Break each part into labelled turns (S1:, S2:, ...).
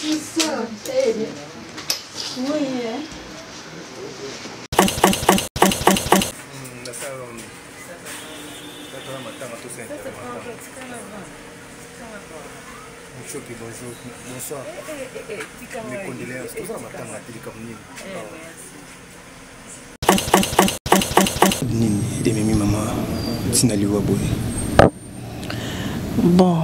S1: c'est ça. Oui.
S2: Bonjour, bonsoir. Mes condoléances. Tout ça m'attend à Nini, et Mimi maman, Tinaliwa Boy.
S3: Bon,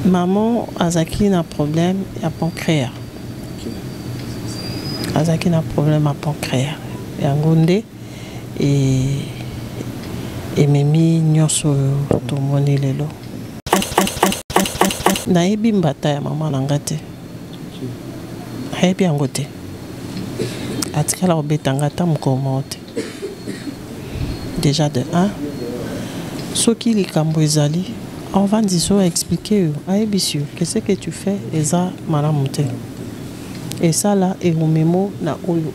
S3: maman, Azaki a un problème à pancréas. Azaki a un problème à pancréas. Et Angonde et Mimi Nyoso Tomoni Lelo. Naebi mbata ya maman nangate. Naebi angote. Atikala obetangata mkomote. Déjà de 1. Ce qui les Cambouezali, on va dire expliquer qu'est-ce que tu fais et ça malamonte. Et ça là et au mémo na oyo.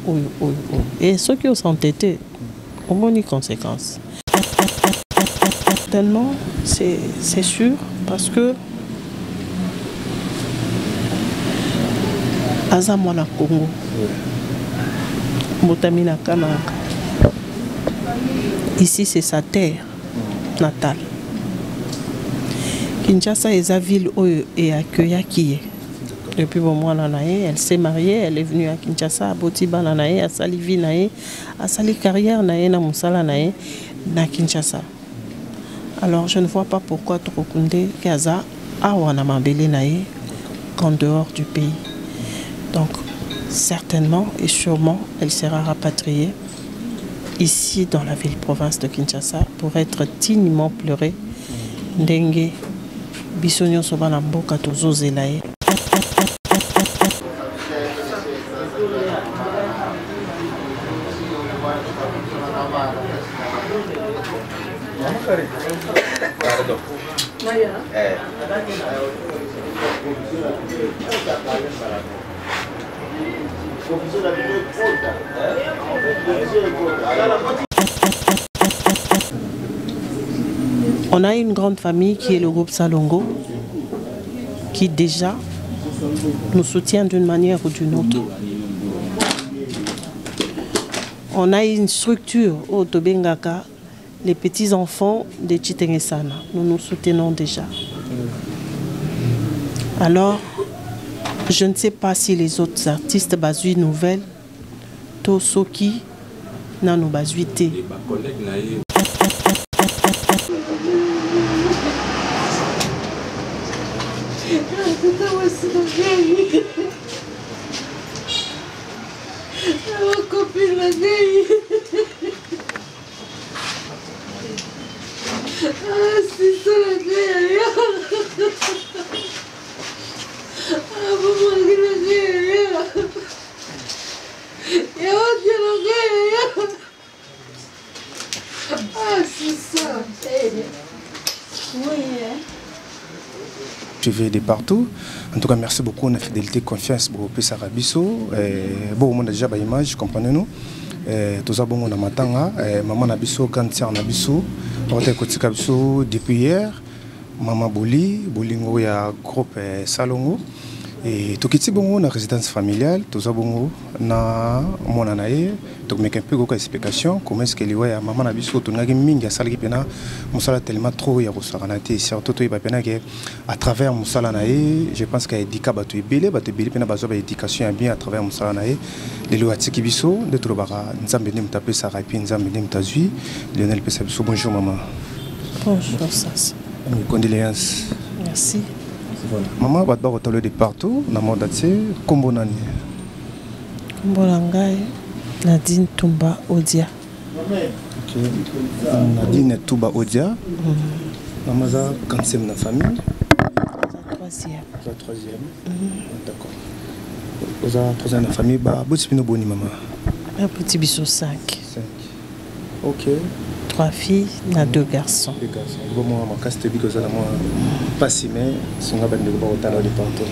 S3: Et ceux qui ont s'entêté, au moins les conséquences. Tellement c'est sûr parce que Azamwana Congo, Motamina Kanaka. Ici, c'est sa terre natale. Kinshasa est la ville où elle accueille qui est. Depuis bon mois, elle s'est mariée, elle est venue à Kinshasa, à Botiba, à Salivi, à Sali carrière, na Moussala, na Kinshasa. Alors, je ne vois pas pourquoi Trokunde Kaza a Wanamabele nae qu'en dehors du pays. Donc, certainement et sûrement, elle sera rapatriée ici dans la ville-province de Kinshasa pour être dignement pleurée. Ndenge, Bissonio Sobanambo, Katozo Zelae. On a une grande famille qui est le groupe Salongo, qui déjà nous soutient d'une manière ou d'une autre. On a une structure au Tobengaka, les petits-enfants de Chitengesana. Nous nous soutenons déjà. Alors, je ne sais pas si les autres artistes basent nouvelles, Tosoki, Nano Bazuite.
S2: Je vais de partout. En tout cas, merci beaucoup. On a fidélité, confiance pour Pessara Bisso. Bon, on a déjà une image, comprenez-nous. Tout ça, bon, on a matanga. Maman Nabisso, grande sœur Nabisso. On a écouté Kabisso depuis hier. Maman Bolingo, il y a groupe Salongo. Et tout qui bon, on a résidence familiale. Tout ça, bon, on a mon anaïe. Donc, mais un peu d'explication. Comment est-ce que les maman Nabisso, tout n'a mingi à salgi pena. Moussala tellement trop il y a rosaranate. Surtout il y a pena que à travers Moussala naïe, je pense qu'il y a des cas battu belé pena bazoba éducation bien à travers Moussala naïe. Les lois Tikibiso, de Trobara, Nzambe nem tapé sa rapi, Nzambe nem tazui. Lionel Pessabiso, bonjour maman.
S3: Bonjour Sas.
S2: Mes condoléances.
S3: Merci.
S2: Voilà. Maman va te de partout, na monde kombo nani.
S3: Kombo langai Nadine Tumba Odia.
S2: OK. Nadine Tumba Odia. Maman za quatrième na famille.
S3: Troisième.
S2: La troisième. D'accord. Vous avez troisième na famille ba botipino boni maman.
S3: Un petit biso 5.
S2: 5. OK.
S3: 3 filles, na 2 garçons.
S2: 2 garçons. Bon moi ma casse tebi que ça moi pas si mais songa bande ko ba otala de partout.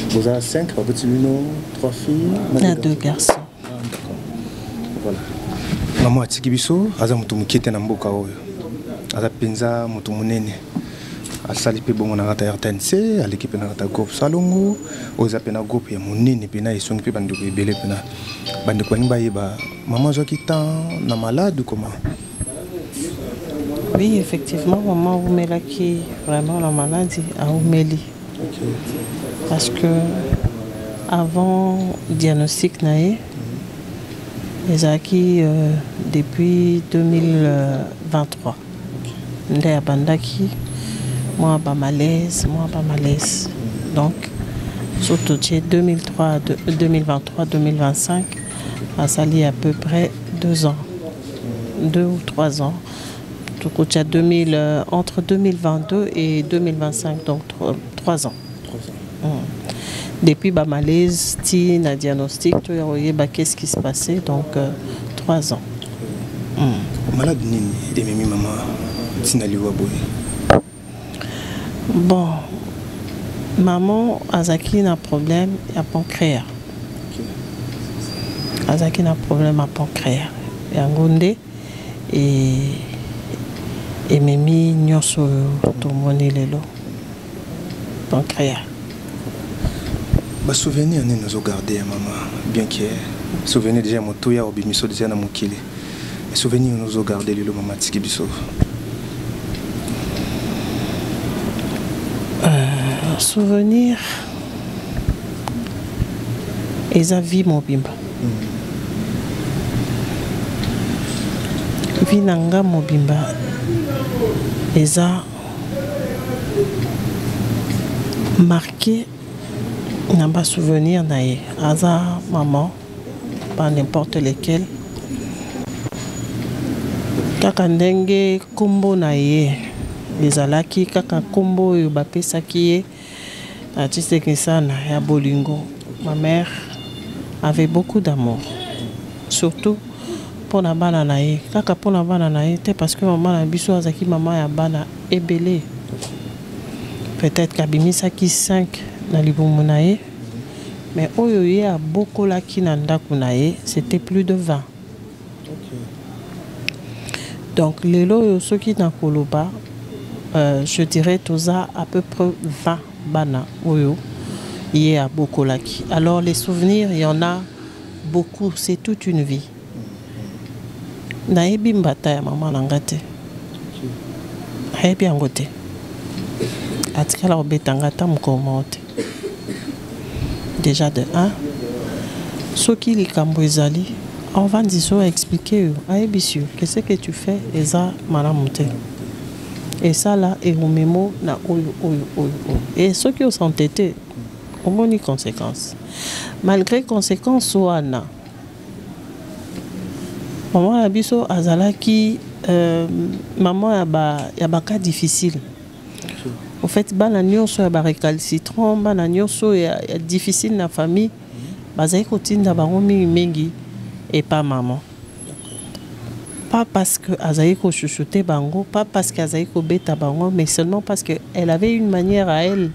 S2: Vous avez 5 ba botipino, 3 filles,
S3: na 2 garçons.
S2: D'accord. Voilà. Maman atiki biso aza mutu mukete na mboka oyo. Aza penza mutu munene. asali pe bongo na rata RTNC à l'équipe na rata groupe Salongo aux apena groupe ya monene pena esongi pe bandeko ebele pena bandeko ni bayeba maman zo kitan na malade comment?
S3: Oui, effectivement, maman Oumela qui vraiment la maladie à Oumeli. Okay. Parce que avant diagnostic naé, les acquis depuis 2023. Ndé abandaki, moi pas malaise. Donc surtout 2023-2025, a sali à peu près 2 ans, 2 ou 3 ans. Entre 2022 et 2025, donc 3 ans. Depuis ba malaise, na diagnostic, tu as qu'est-ce qui se passait, donc 3 ans.
S2: Malade nini et mimi maman tinaliwa boy.
S3: Bon, maman Azaki n'a problème à pancréas. Azaki n'a problème à pancréas. Et Angonde et mimi nyonso tomoni lelo pancréas.
S2: Ba souvenir ne nous garder maman bien que souvenir déjà mon toya obimiso déjà na mokili. Les souvenirs nous ont gardé le maman tiki biso.
S3: Souvenir eza vie mobimba. Vie nanga mobimba eza marqué na ba souvenir nae aza maman pas n'importe lesquels kaka ndenge kombo na ye ezalaki kaka kombo oyo bapesaki ye atiseki sana ya bolingo. Ma mère avait beaucoup d'amour, surtout pour na bana na ye kaka pour na bana na ye te parce que maman na biso azaki maman ya bana ebele, peut-être kabimisaki 5 na libumu na ye, mais oyo ye abokolaki na ndako na ye c'était plus de 20. Donc lelo soki na koloba je dirais toza à peu près 20 bana oyo yé a bokolaki. Alors les souvenirs, il y en a beaucoup, c'est toute une vie. Naebi mbata ya maman nangate. Naebi angote. Atikala obetangata mkomote. Déjà de 1 soki likambo ezali on va dire expliquer aebisio qu'est-ce que tu fais eza malamonte et ça là et au mémo na oyo et ceux qui ont s'entêté ont une conséquence malgré conséquences wana maman abiso azalaki maman ya ba cas difficile. En fait bana nyonso ya ba récalcitrant bana nyonso ya difficile na famille bazai kotinda bango mingi et pas maman. Pas parce que Azaïko chuchotait bango, pas parce qu'Azaïko beta bango, mais seulement parce qu'elle avait une manière à elle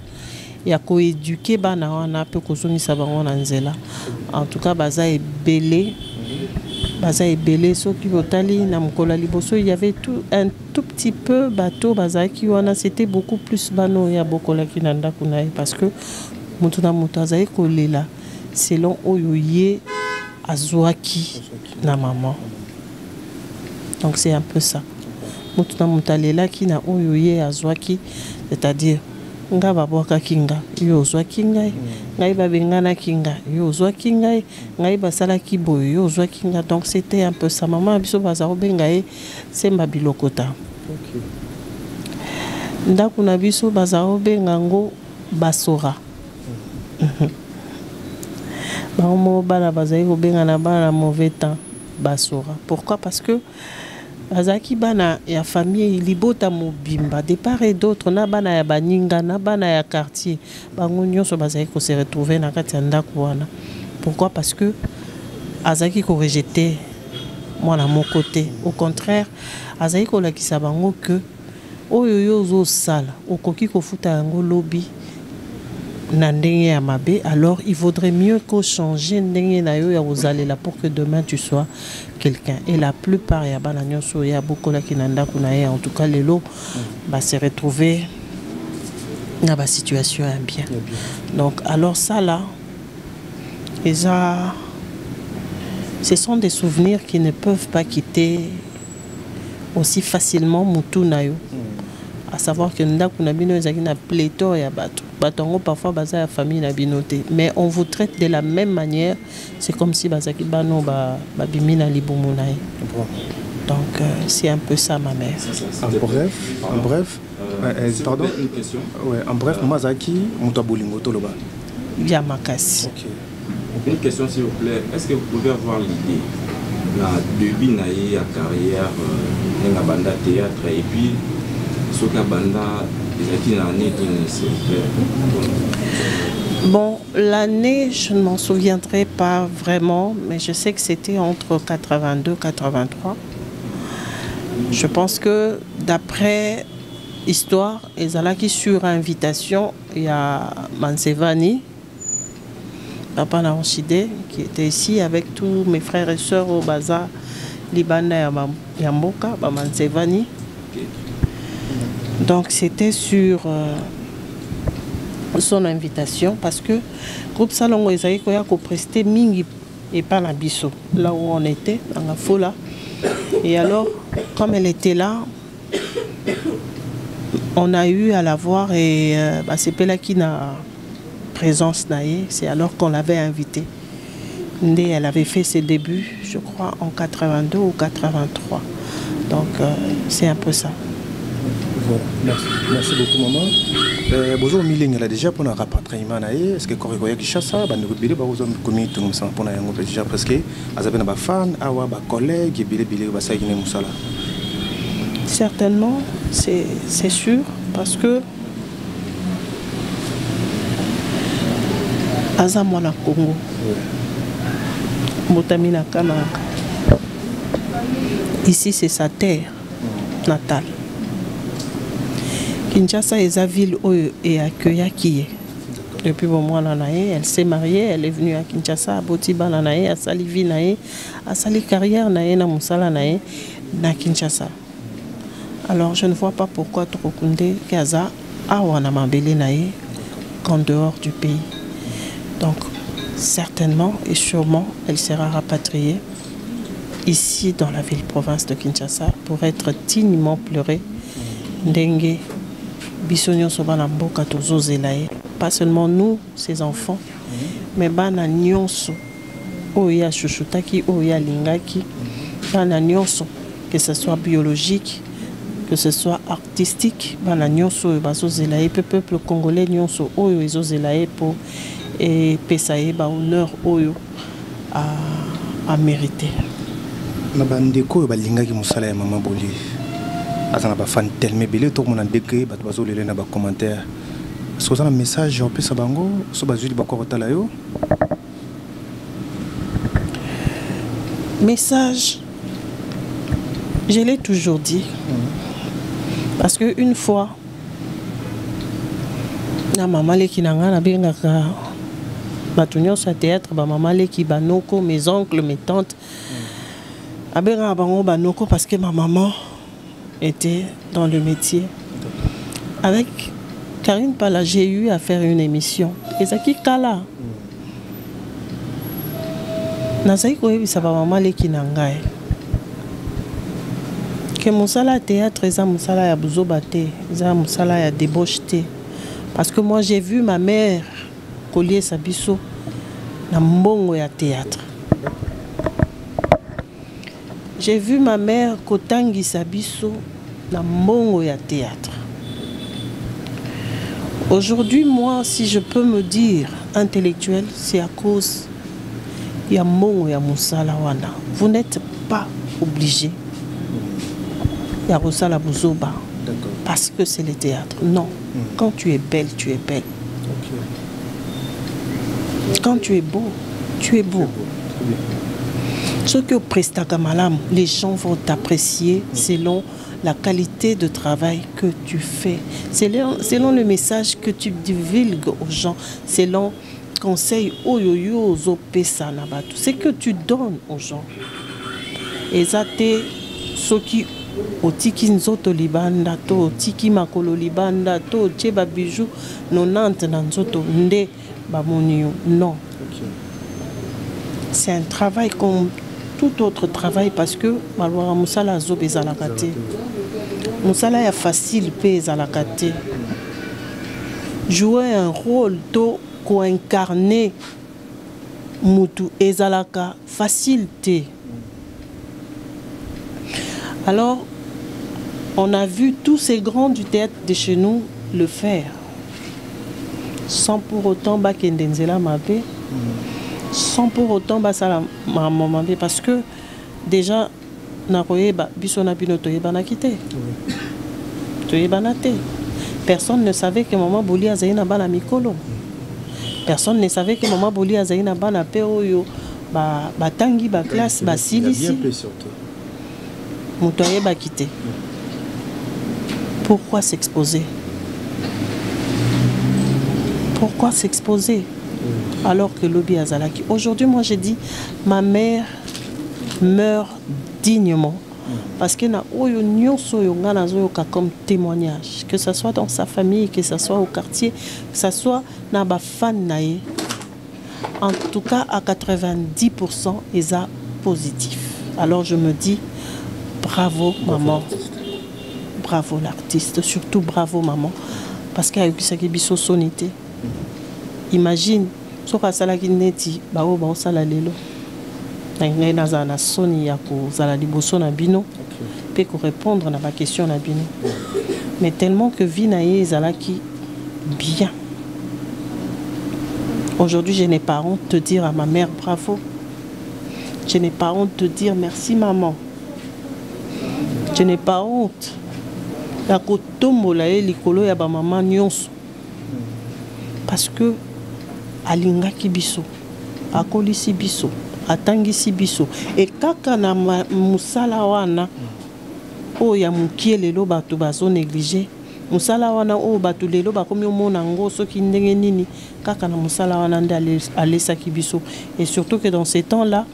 S3: et à co-éduquer bana wana peu kozoni sabango nanzela. En tout cas baza est belé so ki botali na mkola liboso il y avait un tout petit peu bateau baza ki wana c'était beaucoup plus bano ya bokola ki nanda kunae parce que mutu na mutu Azaïko lela selon oyoye azwaki na maman. Donc c'est un peu ça. Mutuna mutalela ki na oyoye azwaki, c'est-à-dire nga babwaka kinga yo ozwaki ngai ngai babengana kinga yo ozwaki ngai ngai basala ki boyo yo ozwaki nga. Donc c'était un peu ça. Maman biso baza obenga e semba bilokota. OK. Ndako na biso baza obenga ngo basora. Bango bana bazayi obenga na bana mauvais temps basora. Pourquoi? Parce que bazaki bana ya famille libota mobimba de part et d'autre na bana ya baninga na bana ya quartier bango nyonso bazayi ko se retrouver na kati ya ndako wana. Pourquoi? Parce que azaki ko rejeter moi na mon côté. Au contraire azaki ko lakisa bango que oyo yo zo sala okoki ko futa yango lobi na ndenge ya mabe, alors il vaudrait mieux qu'on change ndenge na yo ya ozalela pour que demain tu sois quelqu'un. Et la plupart ya bana nyonso ya bokola ki na ndako na ye en tout cas lelo ba se retrouver na ba situation est bien. Donc alors ça là, ce sont des souvenirs qui ne peuvent pas quitter aussi facilement mutu na yo. À savoir que ndaku na bino ezaki na pléthore ya bato. Batongo parfois baza ya famille na binoté, mais on vous traite de la même manière, c'est comme si bazaki bano ba bimi na libumu na ye. Donc c'est un peu ça ma mère.
S2: En bref, pardon.
S1: Une question.
S2: Ouais, en bref, Mazaki, Mouta Bolingo Toloba.
S3: Bien Makassi.
S2: OK.
S1: Une question s'il vous plaît, est-ce que vous pouvez avoir l'idée la début naïe à carrière dans la banda théâtre et puis ce que la banda des années s'il vous plaît.
S3: Bon, l'année, je ne m'en souviendrai pas vraiment, mais je sais que c'était entre 82 et 83. Je pense que d'après histoire, ezalaki sur invitation, il y a Mansevani, Papa Naonchide, qui était ici avec tous mes frères et sœurs au Baza, Libana et Yamboka, Mansevani. Donc c'était sur son invitation parce que groupe Salongo Esaïe Koya ko presté mingi et pas la biso là où on était dans la foule. Et alors comme elle était là, on a eu à la voir et c'est Pela qui n'a présence naïe, c'est alors qu'on l'avait invitée. Elle avait fait ses débuts, je crois, en 82 ou 83. Donc c'est un peu ça.
S2: Voilà. Merci beaucoup maman. Bonjour Miling, elle a déjà pour un rapatriement naïe. Est-ce que Korikoya qui chasse ça? Bah nous bilé bah vous avez commis tout ça pour un yango déjà parce que azabe na ba fan, awa ba collègue bilé ba ça qui ne musala.
S3: Certainement, c'est sûr, parce que Azamwana Congo, Motamina Kananga, ici c'est sa terre natale. Kinshasa est la ville où est accueillie qui est. Depuis bon mois elle s'est mariée, elle est venue à Kinshasa, à Botiba Nanae, à Salivi Nae, à Sali Carrière Nae, na Musala Nae, na Kinshasa. Alors je ne vois pas pourquoi Trokunde Kaza a Wanamabele Nae qu'en dehors du pays. Donc certainement et sûrement elle sera rapatriée ici dans la ville-province de Kinshasa pour être dignement pleurée. Ndenge Bisonyo Sobana Mboka Tozo Zelae. Pas seulement nous, ses enfants, mais Bana Nyonso, Oya Chuchutaki, Oya Lingaki, Bana Nyonso, que ce soit biologique, que ce soit artistique, Bana Nyonso, Bazo Zelae, peuple congolais Nyonso, Oyo Ezo Zelae pour et Pesae, ba honneur Oyo à mériter.
S2: Nabandeko, Balingaki Moussala et Maman Boli. Azana ba fan tellement belé tout le monde a décrit, bat bazo lele na ba commentaire. Est-ce que vous avez un message en plus à Bango, sur bazuli bakoro talayo?
S3: Message, je l'ai toujours dit, parce que une fois, na maman le qui n'anga na bengaka batunyo sa théâtre, ba maman le qui banoko, mes oncles, mes tantes, abenga bango banoko parce que ma maman était dans le métier. Avec Karine Pala, j'ai eu à faire une émission. Et ça qui kala. Nazaï koyebi sa maman le kinangai. Que musala théâtre eza musala ya buzobate, eza musala ya débaucheté. Parce que moi j'ai vu ma mère collier sa biso na mbongo ya théâtre. J'ai vu ma mère kotangi sabiso na mbongo ya théâtre. Aujourd'hui, moi, si je peux me dire intellectuel, c'est à cause ya mbongo ya musala wana. Vous n'êtes pas obligé ya musala buzoba parce que c'est le théâtre. Non. Quand tu es belle, tu es belle. Quand tu es beau, tu es beau. Ce que prestaka malam, les gens vont t'apprécier selon la qualité de travail que tu fais, selon le message que tu divulgues aux gens, selon conseil oyoyo pesa na batu, c'est que tu donnes aux gens. Et ça te ce qui otiki nzoto libanda to otiki makolo libanda to otie ba bijoux 90 na nzoto nde bamoni yo. Non. C'est un travail comme tout autre travail parce que malwara musala azobe ezalaka te. Musala ya facile pe ezalaka te. Jouer un rôle to co-incarner mutu ezalaka facile. Alors on a vu tous ces grands du théâtre de chez nous le faire sans pour autant bakendenzela mabe, sans pour autant basala mabe, parce que déjà nakoyeba biso na bino toyebana kité toyebana te. Personne ne savait que maman Boli azali na bana mikolo. Personne ne savait que maman Boli azali na bana pe oyo ba tangi ba classe ba silisi. Mutoye ba quitté. Pourquoi s'exposer? Pourquoi s'exposer alors que Lobi Azalaki? Aujourd'hui, moi j'ai dit, ma mère meurt dignement. Parce que na oyo nyonso yo ngana zo comme témoignage, que ce soit dans sa famille, que ce soit au quartier, que ce soit na ba fan nae. En tout cas à 90% ils a positif. Alors je me dis bravo maman. Bravo l'artiste, surtout bravo maman parce qu'il y a eu ça qui biso sonité. Imagine so ka sala ki neti ba o ba sala lelo. Ngai nazana soni ya ko sala liboso na bino. Peut répondre à ma question na bino. Mais tellement que vie naie ezalaki bien. Aujourd'hui, je n'ai pas honte de dire à ma mère bravo. Je n'ai pas honte de dire merci maman. Je n'ai pas honte. La kotombola e likolo ya ba maman nyonso. Parce que alingaki biso, akolisi biso, atangisi biso et kaka na musala wana o ya mukie lelo bato bazo négliger. Musala wana o bato lelo bakomi omona ngo soki ndenge nini kaka na musala wana nde alesaki biso. Et surtout que dans ces temps-là,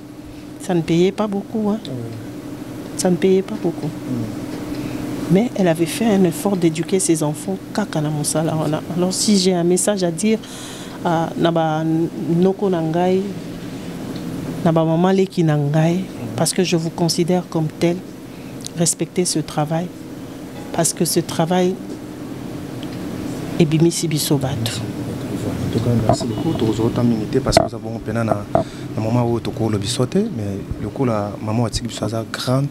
S3: ça ne payait pas beaucoup hein. Ça ne payait pas beaucoup. Mais elle avait fait un effort d'éduquer ses enfants kaka na musala wana. Alors si j'ai un message à dire à naba noko nangai naba maman leki nangai, parce que je vous considère comme tel, respectez ce travail parce que ce travail est bimisi bisobato.
S2: En tout cas, merci beaucoup. Tu as autant minité parce que nous avons un moment où tu as le bisoté, mais le coup la maman a dit que tu as grande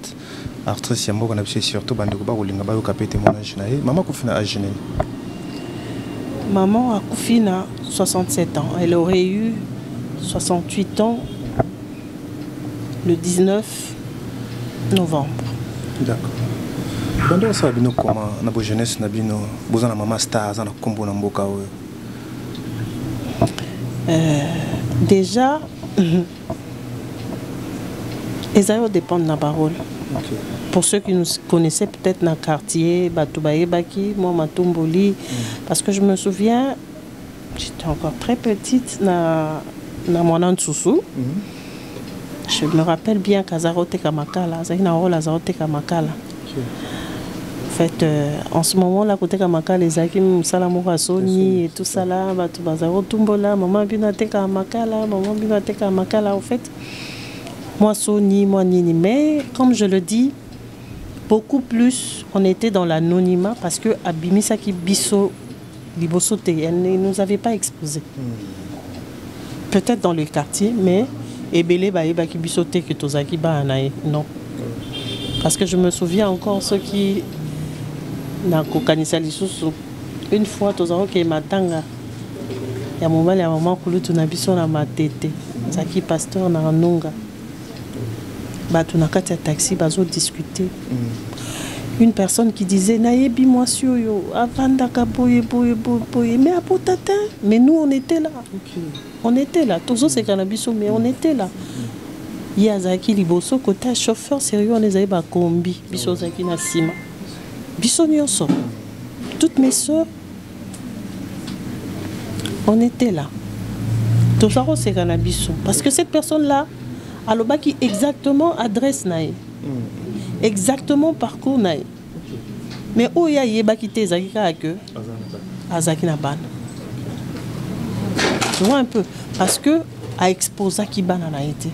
S2: artiste yambo qu'on a surtout bande ko ba ko linga ba yo kapete témoignage na maman ko fina âge.
S3: Maman a Koufina 67 ans. Elle aurait eu 68 ans le 19 novembre.
S2: D'accord. Bando ça bino comment na bo jeunesse na bino bozana maman star za na kombo na mboka oyo.
S3: Déjà Esaïo dépend de la parole. Okay. Pour ceux qui nous connaissaient peut-être dans le quartier, Batoubaye Baki, moi Matomboli, parce que je me souviens, j'étais encore très petite dans mon Soussou. Je me rappelle bien qu'Azarote Kamakala, Azarote Kamakala. En fait, en ce moment-là, côté Kamakala, les Akim Salamora Soni et tout ça là, Batoubazarote Tumbola, maman Binate Kamakala, maman Binate Kamakala, en fait. Moi, Sony, moi, Nini. Mais, comme je le dis, beaucoup plus, on était dans l'anonymat parce que Abimisaki Bisso, Libosote, elle ne nous avait pas exposés. Peut-être dans le quartier, mais Ebele Baïbaki Bissote que Tozaki Baanae, non. Parce que je me souviens encore ceux qui n'ont qu'au Lisusu. Une fois, Tozaki Matanga, il y a un moment où tu n'as pas na matete. Zaki pasteur na nonga. Bato na kati ya taxi bazo discuter. Une personne qui disait nayebi moi sur yo avanda ka boye mais à potata mais nous on était là. On était là tous ces cannabis mais on était là. Yazaki liboso côté chauffeur sérieux on les avait ba kombi biso zaki na sima. Biso nyonso. Toutes mes sœurs on était là. Tous ces cannabis parce que cette personne là alobaki exactement adresse nae. exactement parcours na ye. Mais où il y a yeba qui te zakika que azaki na ban. Tu vois un peu parce que a exposé qui ban na été.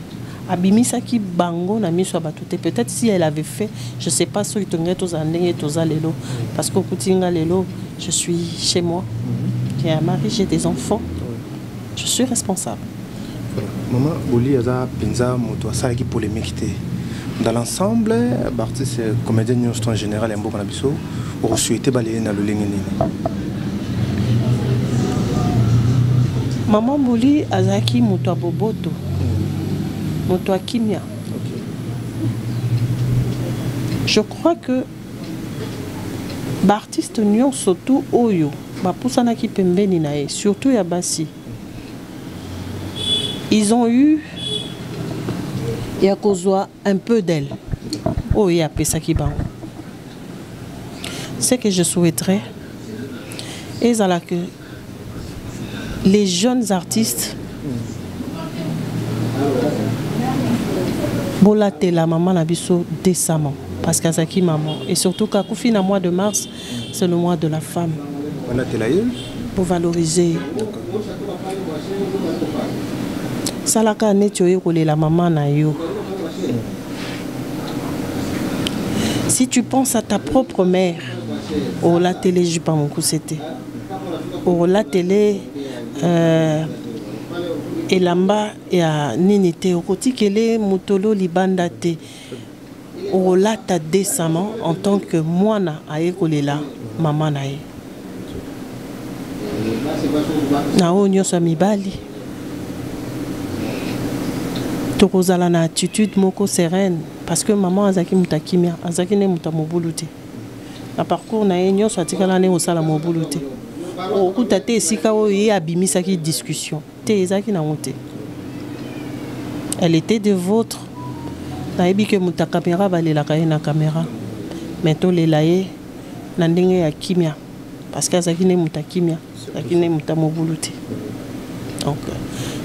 S3: Abimisa qui bango na miso batute. Peut-être si elle avait fait, je sais pas sur itonge tozandenge tozalelo parce que kutinga lelo, je suis chez moi. J'ai un mari, j'ai des enfants. Je suis responsable.
S2: Maman Boli aza penza moto asala ki polémique té. Dans l'ensemble, artiste comédien en général en beaucoup na biso, o souhaité balayer na lolenge nini.
S3: Maman Boli azaki moto boboto. Moto kimia. Je crois que l'artiste nyon surtout oyo ba pusana ki pembeni na ye, surtout ya basi. Ils ont eu Yakozwa un peu d'elle. Oh, il y a Pesaki Bango. Ce que je souhaiterais, et que les jeunes artistes, bolate la maman Nabiso décemment, parce qu'Azaki maman, et surtout qu'à Koufi, le mois de mars, c'est le mois de la femme. Pour valoriser. Salaka netioye kole la maman na yo. Si tu penses à ta propre mère, au la télé je pas mon coup c'était. Au la télé et lamba ya ninité au côté kele mutolo libanda te. Au la ta décemment en tant que moana aye kole la maman na ye. Na o nyoso mibali. Tokozala na attitude moko sereine parce que maman azaki mutakimia azaki ne mutamobuluté na parcours na enyo satikala ne osala mobuluté okuta te esika o ye abimisa ki discussion te ezaki na monté elle était de votre na ebi que mutakamera balela ka na caméra mais to lelaye na ndenge ya kimia parce que azaki ne mutakimia azaki ne mutamobuluté donc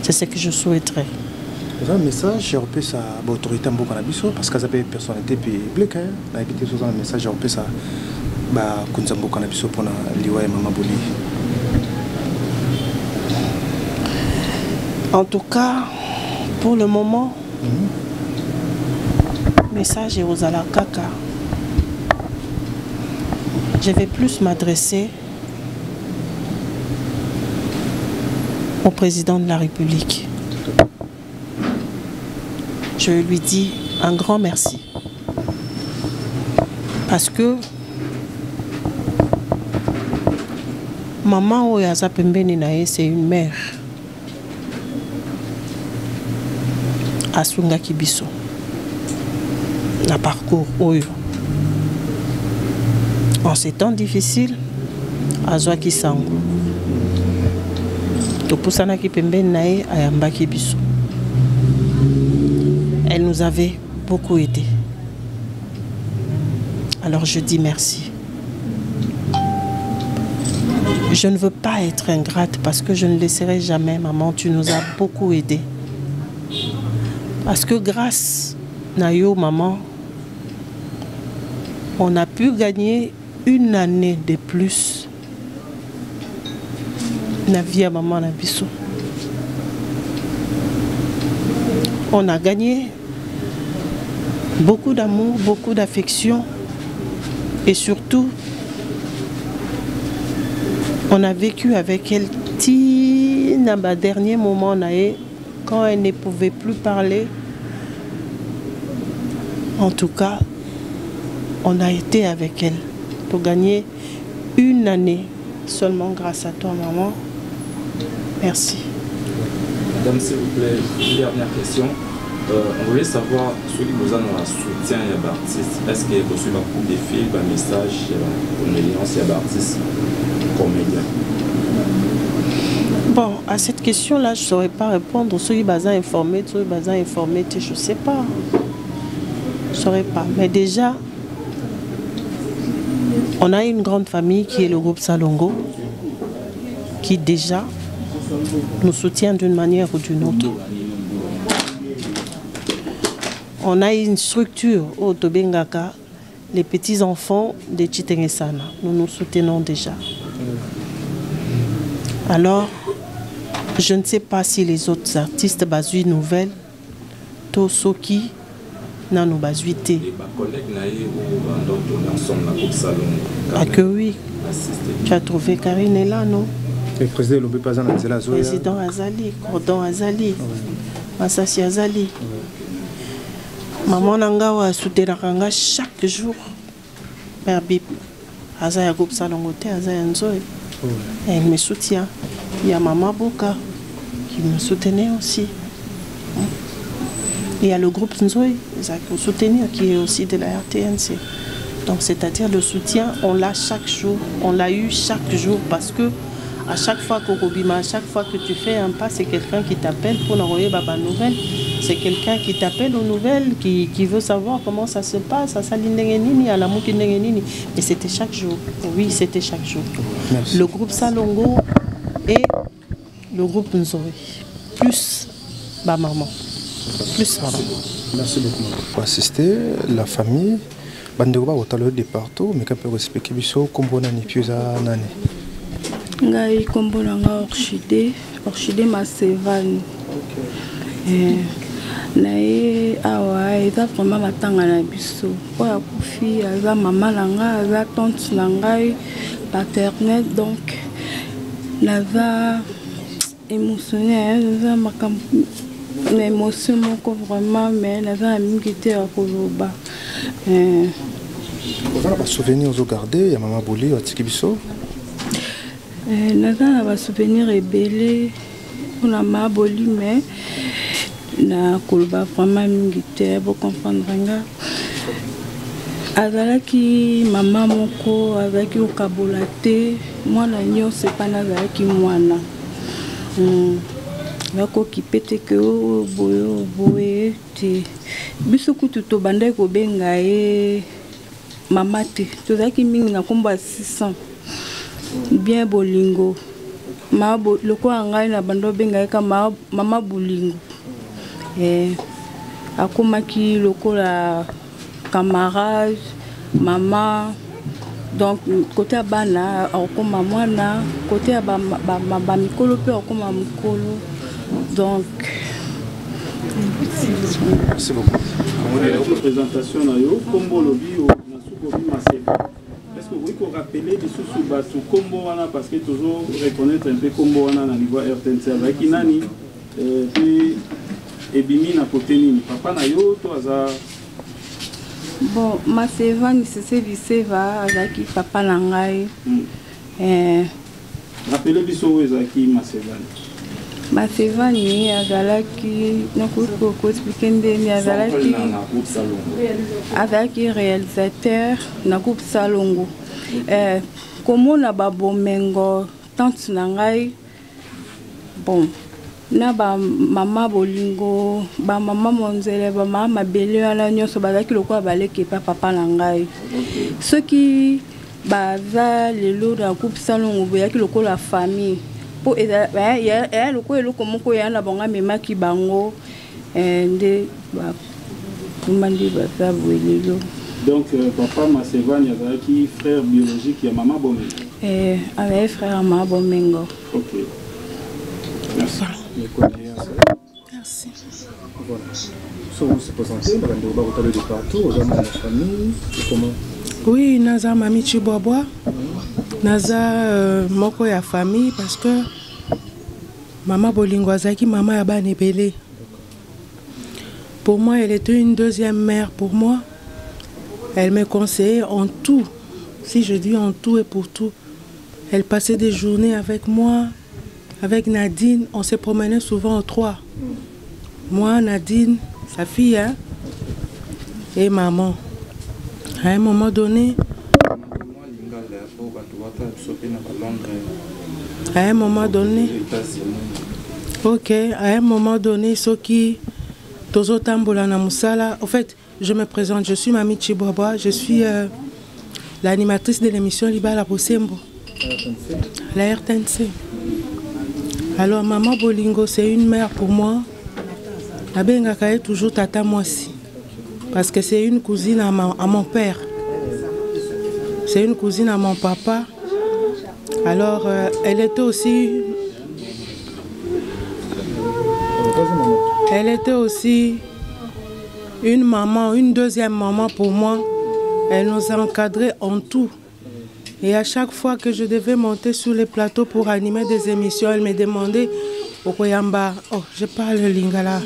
S3: c'est ce que je souhaiterais.
S2: Un message, j'ai repris ça à l'autorité en Bokanabiso parce qu'elle a une personnalité publique. Elle a quitté un message, j'ai repris ça à Kunzambo Kanabiso pour l'Iwa et Maman Boli.
S3: En tout cas, pour le moment, message est aux Alakaka. Je vais plus m'adresser au président de la République. Je lui dis un grand merci. Parce que maman Oyaza Pembeni Nae, c'est une mère. Asunga Kibiso. Un parcours Oyo. En ces temps difficiles, Azwa Kisango. Topusana Kipembeni Nae, Ayamba Kibiso. Elle nous avait beaucoup aidé. Alors je dis merci. Je ne veux pas être ingrate parce que je ne laisserai jamais, maman, tu nous as beaucoup aidé. Parce que grâce à yo, maman, on a pu gagner une année de plus. Na vie à maman Nabiso. On a gagné beaucoup d'amour, beaucoup d'affection et surtout, on a vécu avec elle dans le dernier moment quand elle ne pouvait plus parler. En tout cas, on a été avec elle pour gagner une année seulement grâce à toi, maman. Merci.
S1: Madame, s'il vous plaît, une dernière question. On voulait savoir si vous avez un soutien à l'artiste. Est-ce qu'il y a reçu un coup de fil, un message, une alliance à l'artiste comédien?
S3: Bon, à cette question-là, je ne saurais pas répondre. Ceux qui sont informés, je ne sais pas. Je ne saurais pas. Mais déjà, on a une grande famille qui est le groupe Salongo, qui déjà nous soutient d'une manière ou d'une autre. on a une structure au Tobengaka, les petits-enfants de Chitengesana. Nous nous soutenons déjà. Alors, je ne sais pas si les autres artistes basent nouvelles. Tosoki, n'a nous basent vite. Ah que oui. Tu as trouvé Karine est là, non?
S2: Le
S3: président Azali, Cordon Azali, Massassi Azali. Maman Nangawa soutenakanga chaque jour. Père Bip, Azaya Groupe Salongote, Azaya Nzoe. Elle me soutient. Il y a Maman Boka qui me soutenait aussi. Il y a le groupe Nzoe, qui est aussi de la RTNC. Donc c'est-à-dire le soutien, on l'a chaque jour, on l'a eu chaque jour parce que à chaque fois à chaque fois que tu fais un pas, c'est quelqu'un qui t'appelle pour envoyer Baba Nouvelle. C'est quelqu'un qui t'appelle aux nouvelles, qui veut savoir comment ça se passe, à Salindengenini, à la Moukindengenini. Mais c'était chaque jour. Oui, c'était chaque jour. Merci. Le groupe Salongo et le groupe Nzoe. Plus maman. Plus maman.
S2: Merci beaucoup. Pour assister la famille, Bandegouba au talent de partout, mais quand on peut expliquer biso comment on a ni pieux à nani.
S4: Ngai kombo nanga orchidée Masevani. Nae awa eza vraiment matanga na biso. Po ya kufi aza mama nanga, aza tante nangai paternelle, donc naza émotionné, naza makambo na émotion moko vraiment, mais naza mingi te ya koloba.
S2: On a pas souvenir aux gardés, il y a maman Bouli, atiki biso.
S4: Naza na ba souvenir ebele pour la maman Bouli, mais na koloba vraiment mingi te, bo comprendre nga. Azalaki mama moko, azalaki okabola te, mwana nyonso epa nazalaki mwana. Nakoki pete ke boye te. Biso kutu tobandaki kobenga ye mama te. Tozalaki mingi na kombo ya 600. Bien bolingo. Lokola ngai na bando benga ye ka mama bolingo. Akomaki lokola camarade, maman. Donc côté à bana akoma mwana, côté à ba mikolo pe akoma mikolo. Donc
S2: merci beaucoup.
S5: La présentation na yo kombo lobi o na sukobi Maseva. Est-ce que vous pouvez rappeler des sous batu kombo wana parce que toujours reconnaître un peu kombo wana na niveau RTNC avec nani puis ebimi na poteni papa na yo to aza.
S4: Bon, Maseva ni sese viseva azaki papa na ngai.
S5: Rappelez biso ezaki Maseva.
S4: Maseva ni azalaki nako ko expliquer ndeni azalaki azalaki réalisateur na groupe Salongo. Comment na babomengo tante na ngai. Bon, na ba mama bolingo, ba mama monzele, ba mama bele ala nyonso bazaki lokola baleke pa papa na ngai. Ceux qui baza lelo na groupe Salongo boyaki lokola famille. Po ya lokola eloko moko ya na bonga memaki bango nde ba kumandi baza boelelo.
S5: Donc papa Maseva ni azalaki frère biologique ya mama Bomengo.
S4: Avec frère mama Bomengo.
S5: OK. Merci.
S4: Merci.
S2: Voilà. So, vous se présentez, madame de Oba, vous de partout, vous avez la famille, comment?
S6: Oui, naza mami Chiboboa, naza moko ya famille parce que maman Bolingo azaki maman ya Banebele. Pour moi, elle était une deuxième mère pour moi. Elle me conseillait en tout, si je dis en tout et pour tout. Elle passait des journées avec moi. Avec Nadine, on se promenait souvent aux trois. Moi, Nadine, sa fille, hein, et maman. À un moment donné, ok, à un moment donné, ceux qui Tozo Tambola na Musala, en fait, je me présente, je suis Mami Chiboboa, je suis l'animatrice de l'émission Libala Bosembo, la RTNC. Alors, maman Bolingo, c'est une mère pour moi. Abengaka est toujours tata moi aussi. parce que c'est une cousine à mon père. C'est une cousine à mon papa. Alors, elle était aussi une maman, une deuxième maman pour moi. Elle nous a encadrés en tout. Et à chaque fois que je devais monter sur les plateaux pour animer des émissions, elle me demandait Okoyamba, oh, je parle lingala.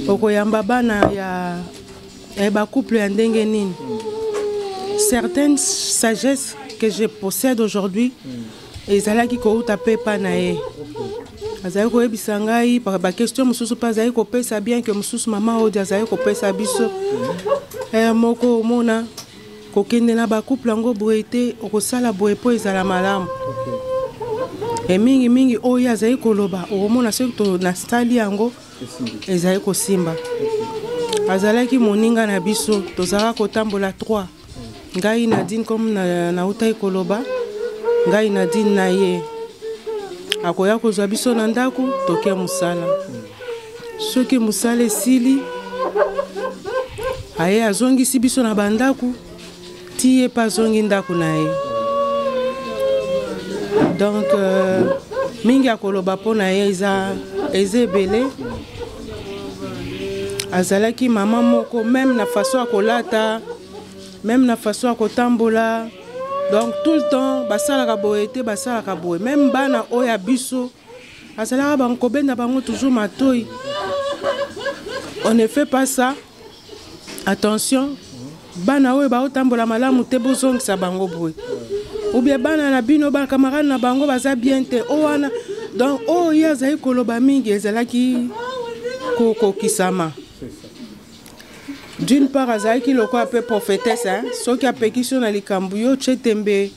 S6: Okoyamba bana ya couple ndengenin. Certaines sagesses que je possède aujourd'hui, ezala ki ko taper pa na e. Azali ko ebisangai par ba question mususu pas azali ko pesa bien que mususu mama odi azali ko pesa biso. Moko mona ko kende na ba couple ngo boete okosala boe po ezala malamu. Et mingi oyo azali ko loba omona sekto na stali yango ezali ko simba. Azalaki moninga na biso tozala ko tambola 3. Ngai Nadine comme na utai koloba ngai Nadine na ye akoya kozwa biso na ndako toke musala soki musala esili aye azongisi biso na bandaku tiye pa zongi ndako na ye donc mingi akoloba po na ye eza ebele azalaki mama moko même na façon akolata même na façon à kotambola donc tout le temps basala ka boete basala ka boe même bana oya biso asala ba nkobenda bango toujours matoi on ne fait pas ça attention bana oya ba otambola malamu te bozongisa bango boe ou bien bana na bino ba camarade na bango baza bien te owana donc oya zai koloba mingi ezalaki koko kisama. D'une part, azalaki loko ape prophétesse, soki apekisio na likambu yo chetembe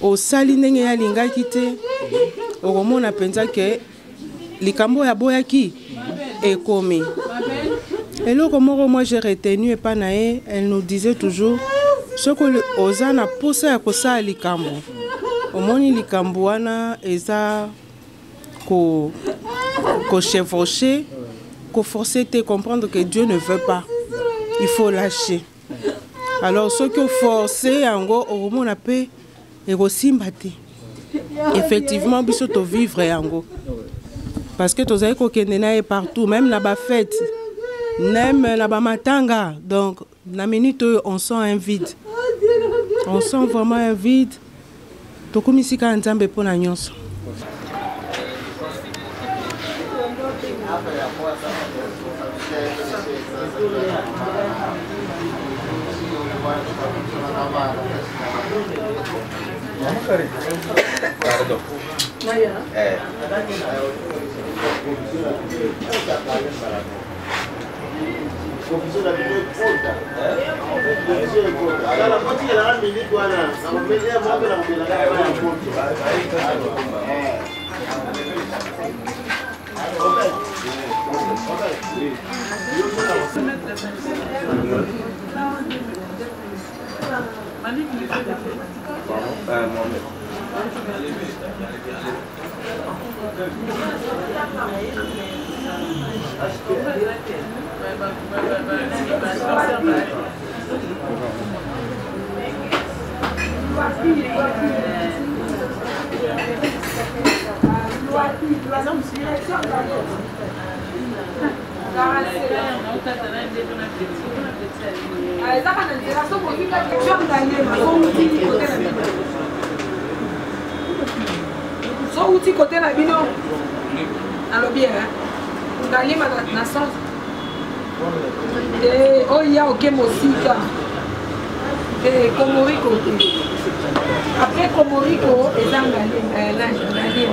S6: o sali ndenge ya lingaki te okomona penza ke likambo ya boyaki ekomi. Eloko moko moi j'ai retenu epa na ye, elle nous disait toujours soko oza na posa ya kosala likambo omoni likambo wana eza ko chevaucher, ko forcer te comprendre que Dieu ne veut pas. Il faut lâcher. Alors, ce qu'il faut forcer, on a paix et aussi battre. Effectivement, il faut vivre. Parce que tu as dit partout, même dans la fête, même dans la matanga. Donc, dans la minute, on sent un vide. On sent vraiment un vide. Tu comme ici quand on pour la nyons.
S7: So uti côté na bino alobi ndalima na sens oh ya ok mosika Komoriko après Komoriko ezanga linge